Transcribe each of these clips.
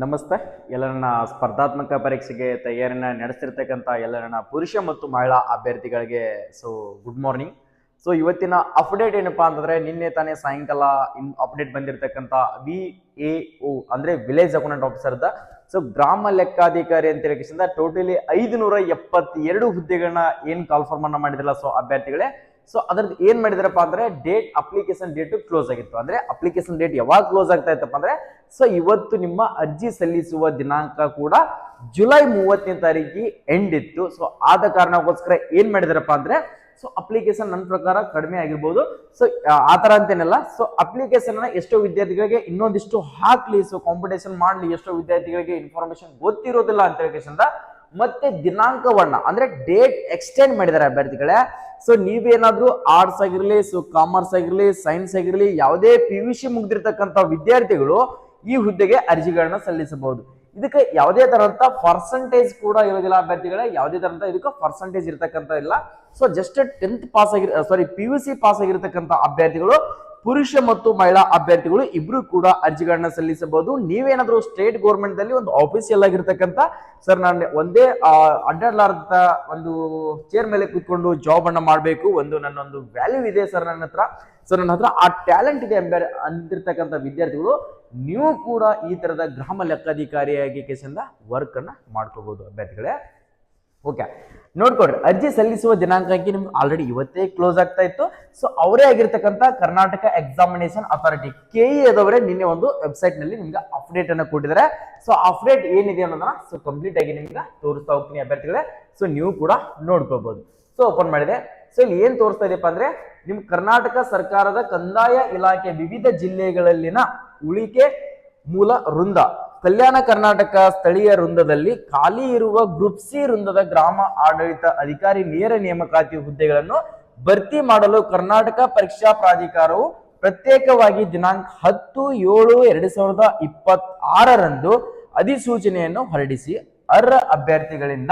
ನಮಸ್ತೆ. ಎಲ್ಲ ನನ್ನ ಸ್ಪರ್ಧಾತ್ಮಕ ಪರೀಕ್ಷೆಗೆ ತಯಾರಿನ ನಡೆಸ್ತಿರ್ತಕ್ಕಂಥ ಎಲ್ಲ ನನ್ನ ಪುರುಷ ಮತ್ತು ಮಹಿಳಾ ಅಭ್ಯರ್ಥಿಗಳಿಗೆ ಗುಡ್ ಮಾರ್ನಿಂಗ್. ಇವತ್ತಿನ ಅಪ್ಡೇಟ್ ಏನಪ್ಪಾ ಅಂತಂದ್ರೆ, ನಿನ್ನೆ ತಾನೇ ಸಾಯಂಕಾಲ ಅಪ್ಡೇಟ್ ಬಂದಿರತಕ್ಕಂಥ VAO ಅಂದ್ರೆ ವಿಲೇಜ್ ಅಕೌಂಟೆಂಟ್ ಆಫೀಸರ್ ಗ್ರಾಮ ಲೆಕ್ಕಾಧಿಕಾರಿ ಅಂತ ಹೇಳಿ ಟೋಟಲಿ 572 ಹುದ್ದೆಗಳನ್ನ ಏನ್ ಕಾಲ್ಫಾರ್ಮ್ ಅನ್ನ ಮಾಡಿದ್ರಲ್ಲ ಅಭ್ಯರ್ಥಿಗಳೇ. ಅದ್ರದ್ದು ಏನ್ ಮಾಡಿದಾರಪ್ಪ ಅಂದ್ರೆ, ಅಪ್ಲಿಕೇಶನ್ ಡೇಟ್ ಕ್ಲೋಸ್ ಆಗಿತ್ತು. ಅಂದ್ರೆ ಅಪ್ಲಿಕೇಶನ್ ಡೇಟ್ ಯಾವಾಗ ಕ್ಲೋಸ್ ಆಗ್ತಾ ಇತ್ತಪ್ಪ ಅಂದ್ರೆ, ಇವತ್ತು ನಿಮ್ಮ ಅರ್ಜಿ ಸಲ್ಲಿಸುವ ದಿನಾಂಕ ಕೂಡ ಜುಲೈ 30ನೇ ತಾರೀಕಿಗೆ ಎಂಡ್ ಇತ್ತು. ಆದ ಕಾರಣಕ್ಕೋಸ್ಕರ ಏನ್ ಮಾಡಿದಾರಪ್ಪ ಅಂದ್ರೆ, ಅಪ್ಲಿಕೇಶನ್ ನನ್ನ ಪ್ರಕಾರ ಕಡಿಮೆ ಆಗಿರ್ಬೋದು. ಆತರ ಅಂತೇನಲ್ಲ. ಅಪ್ಲಿಕೇಶನ್ ಎಷ್ಟೋ ವಿದ್ಯಾರ್ಥಿಗಳಿಗೆ ಇನ್ನೊಂದಿಷ್ಟು ಹಾಕ್ಲಿ, ಕಾಂಪಿಟೇಷನ್ ಮಾಡ್ಲಿ, ಎಷ್ಟೋ ವಿದ್ಯಾರ್ಥಿಗಳಿಗೆ ಇನ್ಫಾರ್ಮೇಶನ್ ಗೊತ್ತಿರೋದಿಲ್ಲ ಅಂತ ಹೇಳಿ ಮತ್ತೆ ದಿನಾಂಕವನ್ನ ಅಂದ್ರೆ ಡೇಟ್ ಎಕ್ಸ್ಟೆಂಡ್ ಮಾಡಿದ್ದಾರೆ ಅಭ್ಯರ್ಥಿಗಳೇ. ನೀವೇನಾದ್ರೂ ಆರ್ಟ್ಸ್ ಆಗಿರ್ಲಿ, ಕಾಮರ್ಸ್ ಆಗಿರ್ಲಿ, ಸೈನ್ಸ್ ಆಗಿರ್ಲಿ, ಯಾವುದೇ PUC ಮುಗ್ದಿರ್ತಕ್ಕಂಥ ವಿದ್ಯಾರ್ಥಿಗಳು ಈ ಹುದ್ದೆಗೆ ಅರ್ಜಿಗಳನ್ನ ಸಲ್ಲಿಸಬಹುದು. ಇದಕ್ಕೆ ಯಾವುದೇ ತರಂತ ಪರ್ಸೆಂಟೇಜ್ ಕೂಡ ಇರೋದಿಲ್ಲ ಅಭ್ಯರ್ಥಿಗಳೇ. ಯಾವುದೇ ತರಂತ ಇದಕ್ಕೆ ಪರ್ಸೆಂಟೇಜ್ ಇರತಕ್ಕಂತ ಇಲ್ಲ. Just 10th pass PUC pass ಆಗಿರ್ತಕ್ಕಂಥ ಅಭ್ಯರ್ಥಿಗಳು, ಪುರುಷ ಮತ್ತು ಮಹಿಳಾ ಅಭ್ಯರ್ಥಿಗಳು ಇಬ್ರು ಕೂಡ ಅರ್ಜಿಗಳನ್ನ ಸಲ್ಲಿಸಬಹುದು. ನೀವೇನಾದ್ರೂ ಸ್ಟೇಟ್ ಗೌರ್ಮೆಂಟ್ ದಲ್ಲಿ ಒಂದು ಆಫೀಸಿಯಲ್ ಆಗಿರ್ತಕ್ಕಂಥ ನಾನು ಒಂದೇ ಅಡ್ಡಾಡ್ಲಾರ್ದ ಒಂದು ಚೇರ್ ಮೇಲೆ ಕೂತ್ಕೊಂಡು ಜಾಬ್ ಅನ್ನ ಮಾಡಬೇಕು, ನನ್ನೊಂದು ವ್ಯಾಲ್ಯೂ ಇದೆ ನನ್ನ ಹತ್ರ ಆ ಟ್ಯಾಲೆಂಟ್ ಇದೆ ಅಂದಿರ್ತಕ್ಕಂಥ ವಿದ್ಯಾರ್ಥಿಗಳು ನೀವು ಕೂಡ ಈ ತರದ ಗ್ರಾಮ ಲೆಕ್ಕಾಧಿಕಾರಿಯಾಗಿ ವರ್ಕ್ ಅನ್ನ ಮಾಡ್ಕೋಬಹುದು ಅಭ್ಯರ್ಥಿಗಳೇ. ಓಕೆ, ನೋಡ್ಕೊಡ್ರಿ, ಅರ್ಜಿ ಸಲ್ಲಿಸುವ ದಿನಾಂಕಕ್ಕೆ ನಿಮ್ಗೆ ಆಲ್ರೆಡಿ ಇವತ್ತೇ ಕ್ಲೋಸ್ ಆಗ್ತಾ ಇತ್ತು. ಅವರೇ ಆಗಿರ್ತಕ್ಕಂಥ ಕರ್ನಾಟಕ ಎಕ್ಸಾಮಿನೇಷನ್ ಅಥಾರಿಟಿ KE ಅದವರೇ ನಿನ್ನೆ ಒಂದು ವೆಬ್ಸೈಟ್ ನಲ್ಲಿ ನಿಮ್ಗೆ ಅಪ್ಡೇಟ್ ಅನ್ನ ಕೊಟ್ಟಿದ್ದಾರೆ. ಅಪ್ಡೇಟ್ ಏನಿದೆ ಅನ್ನೋದನ್ನ ಕಂಪ್ಲೀಟ್ ಆಗಿ ನಿಮ್ಗೆ ತೋರಿಸ್ತಾ ಹೋಗ್ತೀನಿ ಅಭ್ಯರ್ಥಿಗಳೇ. ನೀವು ಕೂಡ ನೋಡ್ಕೋಬಹುದು. ಓಪನ್ ಮಾಡಿದೆ. ಇಲ್ಲಿ ಏನ್ ತೋರಿಸ್ತಾ ಇದೆಯಪ್ಪ ಅಂದ್ರೆ, ನಿಮ್ ಕರ್ನಾಟಕ ಸರ್ಕಾರದ ಕಂದಾಯ ಇಲಾಖೆ ವಿವಿಧ ಜಿಲ್ಲೆಗಳಲ್ಲಿನ ಉಳಿಕೆ ಮೂಲ ವೃಂದ ಕಲ್ಯಾಣ ಕರ್ನಾಟಕ ಸ್ಥಳೀಯ ವೃಂದದಲ್ಲಿ ಖಾಲಿ ಇರುವ ಗ್ರೂಪ್ C ವೃಂದದ ಗ್ರಾಮ ಆಡಳಿತ ಅಧಿಕಾರಿ ನೇರ ನೇಮಕಾತಿ ಹುದ್ದೆಗಳನ್ನು ಭರ್ತಿ ಮಾಡಲು ಕರ್ನಾಟಕ ಪರೀಕ್ಷಾ ಪ್ರಾಧಿಕಾರವು ಪ್ರತ್ಯೇಕವಾಗಿ ದಿನಾಂಕ 10/7/2026 ಅಧಿಸೂಚನೆಯನ್ನು ಹೊರಡಿಸಿ ಅರ್ಹ ಅಭ್ಯರ್ಥಿಗಳಿಂದ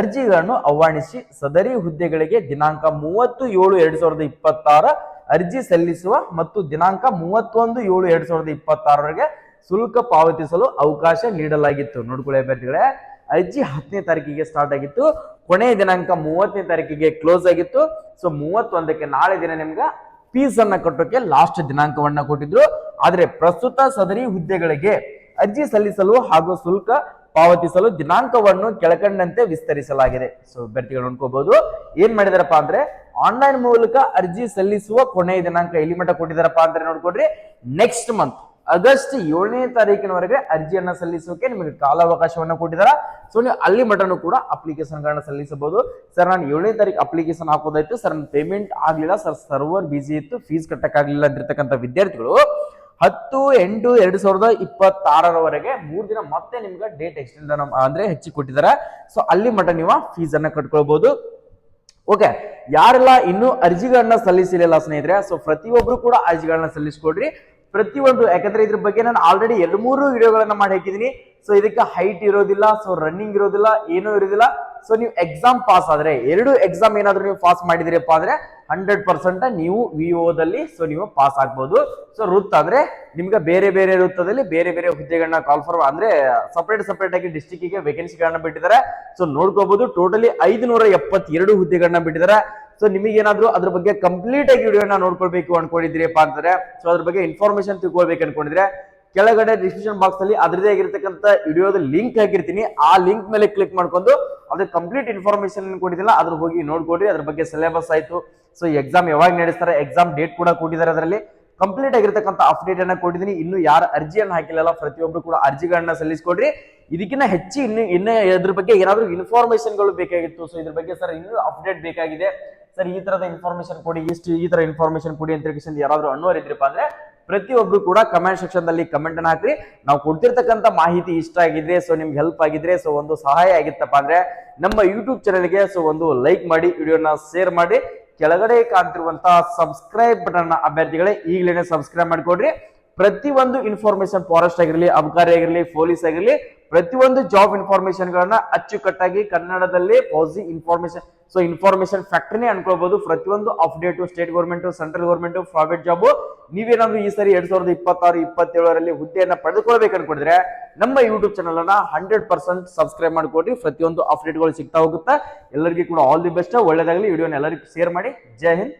ಅರ್ಜಿಗಳನ್ನು ಆಹ್ವಾನಿಸಿ ಸದರಿ ಹುದ್ದೆಗಳಿಗೆ ದಿನಾಂಕ 30/7/2026 ಅರ್ಜಿ ಸಲ್ಲಿಸುವ ಮತ್ತು ದಿನಾಂಕ 31/7/2026 ಶುಲ್ಕ ಪಾವತಿಸಲು ಅವಕಾಶ ನೀಡಲಾಗಿತ್ತು. ನೋಡ್ಕೊಳ್ಳಿ ಅಭ್ಯರ್ಥಿಗಳೇ, ಅರ್ಜಿ 10ನೇ ತಾರೀಕಿಗೆ ಸ್ಟಾರ್ಟ್ ಆಗಿತ್ತು, ಕೊನೆಯ ದಿನಾಂಕ 30ನೇ ತಾರೀಕಿಗೆ ಕ್ಲೋಸ್ ಆಗಿತ್ತು. 31ಕ್ಕೆ ನಾಳೆ ದಿನ ನಿಮ್ಗೆ ಫೀಸ್ ಅನ್ನ ಕಟ್ಟೋಕೆ ಲಾಸ್ಟ್ ದಿನಾಂಕವನ್ನ ಕೊಟ್ಟಿದ್ರು. ಆದ್ರೆ ಪ್ರಸ್ತುತ ಸದರಿ ಹುದ್ದೆಗಳಿಗೆ ಅರ್ಜಿ ಸಲ್ಲಿಸಲು ಹಾಗೂ ಶುಲ್ಕ ಪಾವತಿಸಲು ದಿನಾಂಕವನ್ನು ಕೆಳಕಂಡಂತೆ ವಿಸ್ತರಿಸಲಾಗಿದೆ. ಅಭ್ಯರ್ಥಿಗಳು ನೋಡ್ಕೋಬಹುದು. ಏನ್ ಮಾಡಿದಾರಪ್ಪ ಅಂದ್ರೆ, ಆನ್ಲೈನ್ ಮೂಲಕ ಅರ್ಜಿ ಸಲ್ಲಿಸುವ ಕೊನೆಯ ದಿನಾಂಕ ಎಲ್ಲಿ ಮಟ್ಟ ಕೊಟ್ಟಿದಾರಪ್ಪ ಅಂದ್ರೆ ನೋಡ್ಕೊಡ್ರಿ, ನೆಕ್ಸ್ಟ್ ಮಂತ್ ಆಗಸ್ಟ್ 7ನೇ ತಾರೀಕಿನವರೆಗೆ ಅರ್ಜಿಯನ್ನ ಸಲ್ಲಿಸೋಕೆ ನಿಮಗೆ ಕಾಲಾವಕಾಶವನ್ನ ಕೊಟ್ಟಿದ್ದಾರೆ. ನೀವು ಅಲ್ಲಿ ಮಟನು ಕೂಡ ಅಪ್ಲಿಕೇಶನ್ ಗಳನ್ನ ಸಲ್ಲಿಸಬಹುದು. ನಾನು 7ನೇ ತಾರೀಕು ಅಪ್ಲಿಕೇಶನ್ ಹಾಕೋದಾಯ್ತು ನನ್ನ ಪೇಮೆಂಟ್ ಆಗ್ಲಿಲ್ಲ ಸರ್ವರ್ ಬಿಸಿ ಇತ್ತು, ಫೀಸ್ ಕಟ್ಟಕ್ಕಾಗ್ಲಿಲ್ಲ ಅಂತಿರ್ತಕ್ಕಂಥ ವಿದ್ಯಾರ್ಥಿಗಳು 10/8/2026 3 ದಿನ ಮತ್ತೆ ನಿಮ್ಗೆ ಡೇಟ್ ಎಕ್ಸ್ಟೆಂಡ್ ಅಂದ್ರೆ ಹೆಚ್ಚಿ ಕೊಟ್ಟಿದ್ದಾರೆ. ಅಲ್ಲಿ ಮಟ ನೀವು ಫೀಸ್ ಅನ್ನ ಕಟ್ಕೊಳ್ಬಹುದು. ಓಕೆ, ಯಾರೆಲ್ಲ ಇನ್ನೂ ಅರ್ಜಿಗಳನ್ನ ಸಲ್ಲಿಸಿಲ್ಲ ಸ್ನೇಹಿತರೆ, ಪ್ರತಿಯೊಬ್ರು ಕೂಡ ಅರ್ಜಿಗಳನ್ನ ಸಲ್ಲಿಸ್ಕೊಡ್ರಿ. ಪ್ರತಿಯೊಂದು, ಯಾಕಂದ್ರೆ ಇದ್ರ ಬಗ್ಗೆ ನಾನು ಆಲ್ರೆಡಿ 2-3 ವಿಡಿಯೋಗಳನ್ನ ಮಾಡಿ ಹಾಕಿದೀನಿ. ಇದಕ್ಕೆ ಹೈಟ್ ಇರೋದಿಲ್ಲ, ರನ್ನಿಂಗ್ ಇರೋದಿಲ್ಲ, ಏನೂ ಇರೋದಿಲ್ಲ. ನೀವು ಎಕ್ಸಾಮ್ ಪಾಸ್ ಆದ್ರೆ, 2 ಎಕ್ಸಾಮ್ ಏನಾದ್ರೂ ನೀವು ಪಾಸ್ ಮಾಡಿದಿರಪ್ಪ ಅಂದ್ರೆ 100% ನೀವು VO ದಲ್ಲಿ ನೀವು ಪಾಸ್ ಆಗ್ಬಹುದು. ವೃತ್ತ ಅಂದ್ರೆ ನಿಮ್ಗೆ ಬೇರೆ ಬೇರೆ ವೃತ್ತದಲ್ಲಿ ಬೇರೆ ಬೇರೆ ಹುದ್ದೆಗಳನ್ನ ಕಾಲ್ಫಾರ್ಮ್ ಅಂದ್ರೆ ಸಪರೇಟ್ ಆಗಿ ಡಿಸ್ಟಿಕ್ಗೆ ವೇಕೆನ್ಸಿಗಳನ್ನ ಬಿಟ್ಟಿದ್ದಾರೆ. ನೋಡ್ಕೋಬಹುದು. ಟೋಟಲಿ 572 ಹುದ್ದೆಗಳನ್ನ ಬಿಟ್ಟಿದ್ದಾರೆ. ನಿಮಗೇನಾದ್ರೂ ಅದ್ರ ಬಗ್ಗೆ ಕಂಪ್ಲೀಟ್ ಆಗಿ ವಿಡಿಯೋನ ನೋಡ್ಕೊಳ್ಬೇಕು ಅನ್ಕೊಂಡಿದ್ರಿಪ್ಪ ಅಂತಾರೆ, ಅದ್ರ ಬಗ್ಗೆ ಇನ್ಫಾರ್ಮೇಶನ್ ತಿಳ್ಕೊಳ್ಬೇಕು ಅನ್ಕೊಂಡಿದ್ರೆ ಕೆಳಗಡೆ ಡಿಸ್ಕ್ರಿಪ್ಷನ್ ಬಾಕ್ಸ್ ಅಲ್ಲಿ ಅದ್ರದೇ ಆಗಿರ್ತಕ್ಕಂಥ ವಿಡಿಯೋದ ಲಿಂಕ್ ಹಾಕಿರ್ತೀನಿ. ಆ ಲಿಂಕ್ ಮೇಲೆ ಕ್ಲಿಕ್ ಮಾಡ್ಕೊಂಡು ಅದ್ರ ಕಂಪ್ಲೀಟ್ ಇನ್ಫಾರ್ಮೇಶನ್ ಕೊಟ್ಟಿದ್ದಿಲ್ಲ ಅದ್ರ ಹೋಗಿ ನೋಡ್ಕೊಡ್ರಿ. ಅದ್ರ ಬಗ್ಗೆ ಸಿಲೆಬಸ್ ಆಯ್ತು, ಎಕ್ಸಾಮ್ ಯಾವಾಗ ನಡೆಸ್ತಾರೆ, ಎಕ್ಸಾಮ್ ಡೇಟ್ ಕೂಡ ಕೊಟ್ಟಿದ್ದಾರೆ. ಅದರಲ್ಲಿ ಕಂಪ್ಲೀಟ್ ಆಗಿರ್ತಕ್ಕಂಥ ಅಪ್ಡೇಟ್ ಅನ್ನ ಕೊಟ್ಟಿದ್ದೀನಿ. ಇನ್ನು ಯಾರ ಅರ್ಜಿಯನ್ನು ಹಾಕಿಲ್ಲ ಪ್ರತಿಯೊಬ್ರು ಕೂಡ ಅರ್ಜಿಗಳನ್ನ ಸಲ್ಲಿಸ್ಕೊಡ್ರಿ. ಇದಕ್ಕಿಂತ ಹೆಚ್ಚು ಇನ್ನ ಇದ್ರ ಬಗ್ಗೆ ಏನಾದ್ರು ಇನ್ಫಾರ್ಮೇಶನ್ಗಳು ಬೇಕಾಗಿತ್ತು, ಇದ್ರ ಬಗ್ಗೆ ಇನ್ನೂ ಅಪ್ಡೇಟ್ ಬೇಕಾಗಿದೆ ಈ ತರದ ಇನ್ಫಾರ್ಮೇಶನ್ ಕೊಡಿ, ಈ ತರ ಇನ್ಫಾರ್ಮೇಶನ್ ಕೊಡಿ ಅಂತ ಯಾರಾದ್ರೂ ಅನ್ನೋರು ಇದ್ರಪ್ಪ ಅಂದ್ರೆ ಪ್ರತಿಯೊಬ್ರು ಕೂಡ ಕಮೆಂಟ್ ಸೆಕ್ಷನ್ ದಲ್ಲಿ ಕಮೆಂಟ್ ಅನ್ನ ಹಾಕ್ರಿ. ನಾವು ಕೊಡ್ತಿರ್ತಕ್ಕಂಥ ಮಾಹಿತಿ ಇಷ್ಟ ಆಗಿದ್ರೆ, ನಿಮ್ಗೆ ಹೆಲ್ಪ್ ಆಗಿದ್ರೆ, ಒಂದು ಸಹಾಯ ಆಗಿತ್ತಪ್ಪ ಅಂದ್ರೆ ನಮ್ಮ ಯೂಟ್ಯೂಬ್ ಚಾನೆಲ್ಗೆ ಒಂದು ಲೈಕ್ ಮಾಡಿ, ವಿಡಿಯೋನ ಶೇರ್ ಮಾಡಿ, ಕೆಳಗಡೆ ಕಾಣ್ತಿರುವಂತಹ ಸಬ್ಸ್ಕ್ರೈಬ್ ಬಟನ್ ಅಭ್ಯರ್ಥಿಗಳೇ ಈಗಲೇ ಸಬ್ಸ್ಕ್ರೈಬ್ ಮಾಡ್ಕೊಡ್ರಿ. ಪ್ರತಿಯೊಂದು ಇನ್ಫಾರ್ಮೇಶನ್, ಫಾರೆಸ್ಟ್ ಆಗಿರಲಿ, ಅಬಕಾರಿ ಆಗಿರಲಿ, ಪೊಲೀಸ್ ಆಗಿರಲಿ, ಪ್ರತಿಯೊಂದು ಜಾಬ್ ಇನ್ಫಾರ್ಮೇಶನ್ ಗಳನ್ನ ಅಚ್ಚುಕಟ್ಟಾಗಿ ಕನ್ನಡದಲ್ಲಿ ಪಾಸಿಟಿವ್ ಇನ್ಫಾರ್ಮೇಶನ್ ಸೊ ಇನ್ಫಾರ್ಮೇಶನ್ ಫ್ಯಾಕ್ಟರಿನೇ ಅನ್ಕೊಳ್ಬಹುದು. ಪ್ರತಿಯೊಂದು update state government, central government, private job ನೀವೇನಾದ್ರೂ ಈ ಸರಿ 2026-27ರಲ್ಲಿ ಹುದ್ದೆಯನ್ನ ಪಡೆದುಕೊಳ್ಬೇಕು ಅನ್ಕೊಂಡಿದ್ರೆ ನಮ್ಮ ಯೂಟ್ಯೂಬ್ ಚಾನಲ್ ಅನ್ನ 100% ಸಬ್ಸ್ಕ್ರೈಬ್ ಮಾಡ್ಕೊಡ್ರಿ. ಪ್ರತಿಯೊಂದು ಅಪ್ಡೇಟ್ಗಳು ಸಿಗ್ತಾ ಹೋಗುತ್ತೆ. ಎಲ್ಲರಿಗೂ ಕೂಡ ಆಲ್ ದಿ ಬೆಸ್ಟ್, ಒಳ್ಳೆದಾಗಲಿ. ವಿಡಿಯೋನ ಎಲ್ಲರಿಗೂ ಶೇರ್ ಮಾಡಿ. ಜೈ ಹಿಂದ್,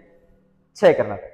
ಜೈ ಕರ್ನಾಟಕ.